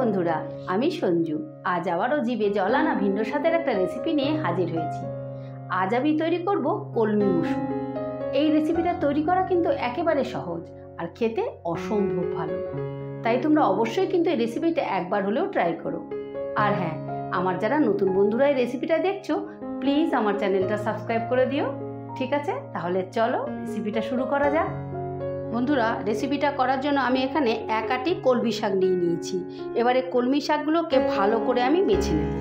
বন্ধুরা, আমি সঞ্জু। আজ আবারও জিভে জল আনা ভিন্ন স্বাদের একটা রেসিপি নিয়ে হাজির হয়েছি। আজ আমি তৈরি করব কলমি মসুর। এই রেসিপিটা তৈরি করা কিন্তু একেবারে সহজ আর খেতে অসম্ভব ভালো। তাই তোমরা অবশ্যই কিন্তু এই রেসিপিটা একবার হলেও ট্রাই করো। আর হ্যাঁ, আমার যারা নতুন বন্ধুরা এই রেসিপিটা দেখছো, প্লিজ আমার চ্যানেলটা সাবস্ক্রাইব করে দিও। ঠিক আছে, তাহলে চলো রেসিপিটা শুরু করা যাক। বন্ধুরা, রেসিপিটা করার জন্য আমি এখানে এক আটি কলমি শাক নিয়ে নিয়েছি। এবারে কলমি শাকগুলোকে ভালো করে আমি বেছে নেব।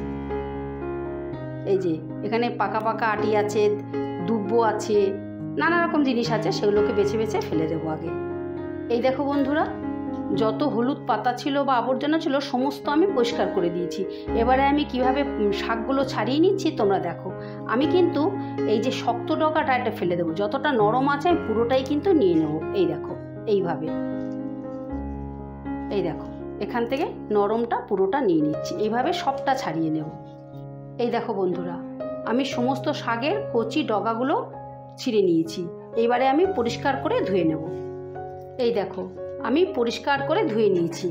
এই যে এখানে পাকা পাকা আটি আছে, দুব্বো আছে, নানা রকম জিনিস আছে, সেগুলোকে বেছে বেছে ফেলে দেবো আগে। এই দেখো বন্ধুরা, যত হলুদ পাতা ছিল বা আবর্জনা ছিল সমস্ত আমি পরিষ্কার করে দিয়েছি। এবারে আমি কিভাবে শাকগুলো ছাড়িয়ে নিচ্ছি তোমরা দেখো। আমি কিন্তু এই যে শক্ত ডগাটা এটা ফেলে দেবো, যতটা নরম আছে আমি পুরোটাই কিন্তু নিয়ে নেব। এই দেখো এইভাবে, এই দেখো এখান থেকে নরমটা পুরোটা নিয়ে নিচ্ছি, এইভাবে সবটা ছাড়িয়ে নেব। এই দেখো বন্ধুরা, আমি সমস্ত শাকের কচি ডগাগুলো ছিঁড়ে নিয়েছি। এবারে আমি পরিষ্কার করে ধুয়ে নেব। এই দেখো আমি পরিষ্কার করে ধুয়ে নিয়েছি।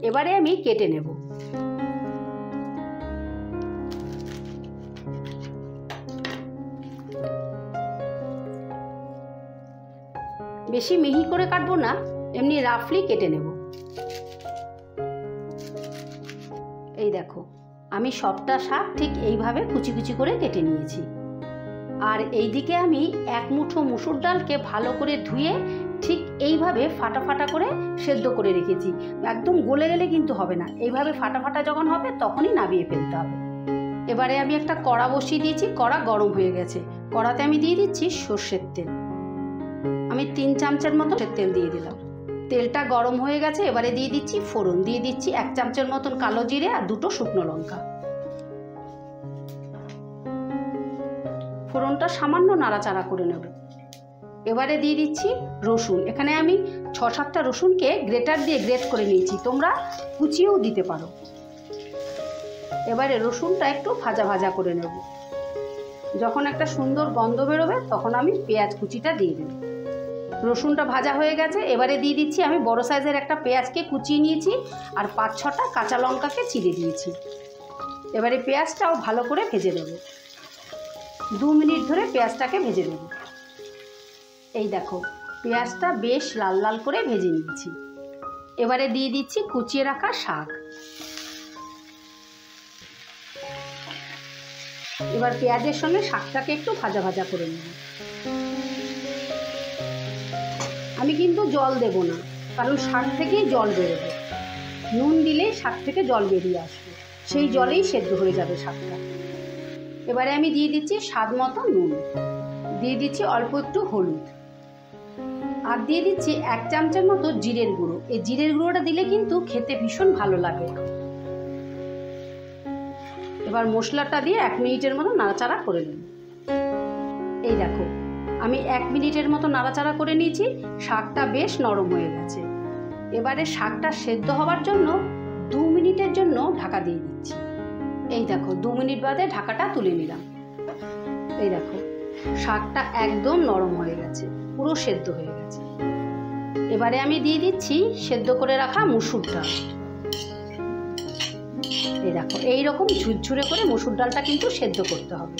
এবারে আমি কেটে নেব। বেশি মিহি করে কাটবো না, এমনি রাফলি কেটে নেব। এই দেখো আমি সবটা শাক ঠিক এইভাবে কুচি কুচি করে কেটে নিয়েছি। আর এইদিকে আমি এক মুঠো মুসুর ডালকে ভালো করে ধুয়ে ঠিক এইভাবে ফাটা ফাটা করে সেদ্ধ করে রেখেছি। একদম গলে গেলে কিন্তু হবে না, এইভাবে ফাটা ফাটা যখন হবে তখনই নামিয়ে ফেলতে হবে। এবারে আমি একটা কড়া বসিয়ে দিয়েছি, কড়া গরম হয়ে গেছে। কড়াতে আমি দিয়ে দিচ্ছি সর্ষের তেল। আমি 3 চামচের মতো তেল দিয়ে দিলাম। তেলটা গরম হয়ে গেছে। এবারে দিয়ে দিচ্ছি ফোড়ন, দিয়ে দিচ্ছি 1 চামচের মতন কালো জিরে আর 2টো শুকনো লঙ্কা। ফোড়নটা সামান্য নাড়াচাড়া করে নেব। এবারে দিয়ে দিচ্ছি রসুন। এখানে আমি 6-7টা রসুনকে গ্রেটার দিয়ে গ্রেট করে নিয়েছি, তোমরা কুচিয়েও দিতে পারো। এবারে রসুনটা একটু ভাজা ভাজা করে নেব। যখন একটা সুন্দর গন্ধ বেরোবে তখন আমি পেঁয়াজ কুচিটা দিয়ে দেব। রসুনটা ভাজা হয়ে গেছে। এবারে দিয়ে দিচ্ছি আমি বড় সাইজের একটা পেঁয়াজকে কুচিয়ে নিয়েছি আর 5-6টা কাঁচা লঙ্কাকে চিড়ে দিয়েছি। এবারে পেঁয়াজটাও ভালো করে ভেজে নেব। 2 মিনিট ধরে পেঁয়াজটাকে ভেজে নেব। এই দেখো পেঁয়াজটা বেশ লাল লাল করে ভেজে নিয়েছি। এবারে দিয়ে দিচ্ছি কুচিয়ে রাখা শাক। এবার পেঁয়াজের সঙ্গে শাকটাকে একটু ভাজা ভাজা করে নেব। আমি কিন্তু জল দেব না, কারণ শাক থেকেই জল বেরোবে। নুন দিলেই শাক থেকে জল বেরিয়ে আসবে, সেই জলেই সেদ্ধ হয়ে যাবে শাকটা। এবারে আমি দিয়ে দিচ্ছি স্বাদ মতো নুন, দিয়ে দিচ্ছি অল্প একটু হলুদ, আর দিয়ে দিচ্ছি 1 চামচের মতো জিরের গুঁড়ো। এই জিরের গুঁড়োটা দিলে কিন্তু খেতে ভীষণ ভালো লাগে। এবার মশলাটা দিয়ে 1 মিনিটের মতো নাড়াচাড়া করে নেব। এই দেখো আমি 1 মিনিটের মতো নাড়াচাড়া করে নিয়েছি। শাকটা বেশ নরম হয়ে গেছে। এবারে শাকটা সেদ্ধ হওয়ার জন্য 2 মিনিটের জন্য ঢাকা দিয়ে দিচ্ছি। এই দেখো 2 মিনিট বাদে ঢাকাটা তুলে নিলাম। এই দেখো শাকটা একদম নরম হয়ে গেছে, পুরো সেদ্ধ হয়ে গেছে। এবারে আমি দিয়ে দিচ্ছি সেদ্ধ করে রাখা মুসুর ডাল। এই দেখো এইরকম ঝুরঝুরে করে মুসুর ডালটা কিন্তু সেদ্ধ করতে হবে।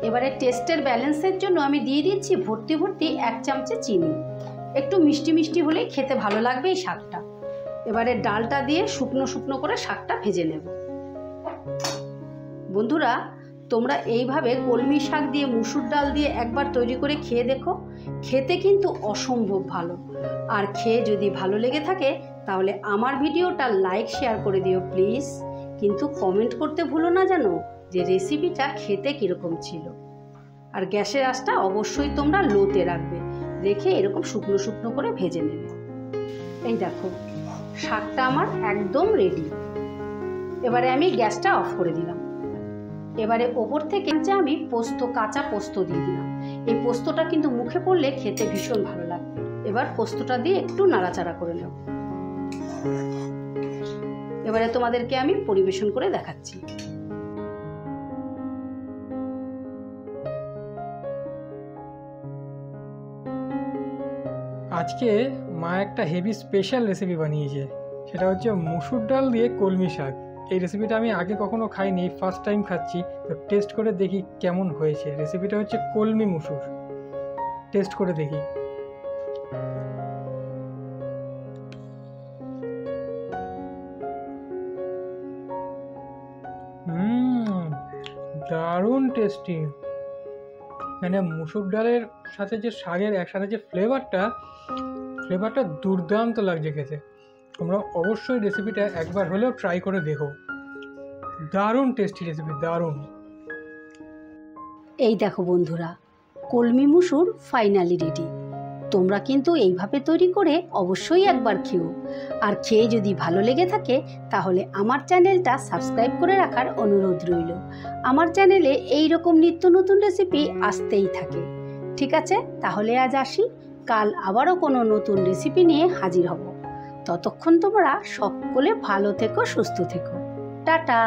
এবারে টেস্টের ব্যালেন্সের জন্য আমি দিয়ে দিচ্ছি ভর্তি ভর্তি 1 চামচে চিনি। একটু মিষ্টি মিষ্টি হলেই খেতে ভালো লাগবে এই শাকটা। এবারে ডালটা দিয়ে শুকনো শুকনো করে শাকটা ভেজে নেব। বন্ধুরা, তোমরা এইভাবে কলমি শাক দিয়ে মুসুর ডাল দিয়ে একবার তৈরি করে খেয়ে দেখো, খেতে কিন্তু অসম্ভব ভালো। আর খেয়ে যদি ভালো লেগে থাকে তাহলে আমার ভিডিওটা লাইক শেয়ার করে দিও প্লিজ। কিন্তু কমেন্ট করতে ভুলো না যেন যে রেসিপিটা খেতে কীরকম ছিল। আর গ্যাসের আঁচটা অবশ্যই তোমরা লোতে রাখবে, রেখে এরকম শুকনো শুকনো করে ভেজে নেবে। এই দেখো শাকটা আমার একদম রেডি। এবারে আমি গ্যাসটা অফ করে দিলাম। এবারে ওপর থেকে আমি কাঁচা পোস্ত দিয়ে দিলাম। এই পোস্তটা কিন্তু মুখে পড়লে খেতে ভীষণ ভালো লাগবে। এবার পোস্তটা দিয়ে একটু নাড়াচাড়া করে নেব। এবারে তোমাদেরকে আমি পরিবেশন করে দেখাচ্ছি। আজকে মা একটা হেভি স্পেশাল রেসিপি বানিয়েছে, সেটা হচ্ছে মুসুর ডাল দিয়ে কলমি শাক। এই রেসিপিটা আমি আগে কখনো খাইনি, ফার্স্ট টাইম খাচ্ছি। তো টেস্ট করে দেখি কেমন হয়েছে। রেসিপিটা হচ্ছে কলমি মুসুর। টেস্ট করে দেখি। দারুণ টেস্টি। মানে মুসুর ডালের সাথে যে শাকের একসাথে যে ফ্লেভারটা দুর্দান্ত লাগছে খেতে। তোমরা অবশ্যই রেসিপিটা একবার হলেও ট্রাই করে দেখো। দারুণ টেস্টি রেসিপি, দারুণ। এই দেখো বন্ধুরা, কলমি মুসুর ফাইনালি রেডি। তোমরা কিন্তু এইভাবে তৈরি করে অবশ্যই একবার খেও। আর খেয়ে যদি ভালো লেগে থাকে তাহলে আমার চ্যানেলটা সাবস্ক্রাইব করে রাখার অনুরোধ রইল। আমার চ্যানেলে এই রকম নিত্য নতুন রেসিপি আসতেই থাকে। ঠিক আছে, তাহলে আজ আসি। কাল আবারও কোনো নতুন রেসিপি নিয়ে হাজির হব। ততক্ষণ তোমরা সকলে ভালো থেকো, সুস্থ থেকো। টাটা।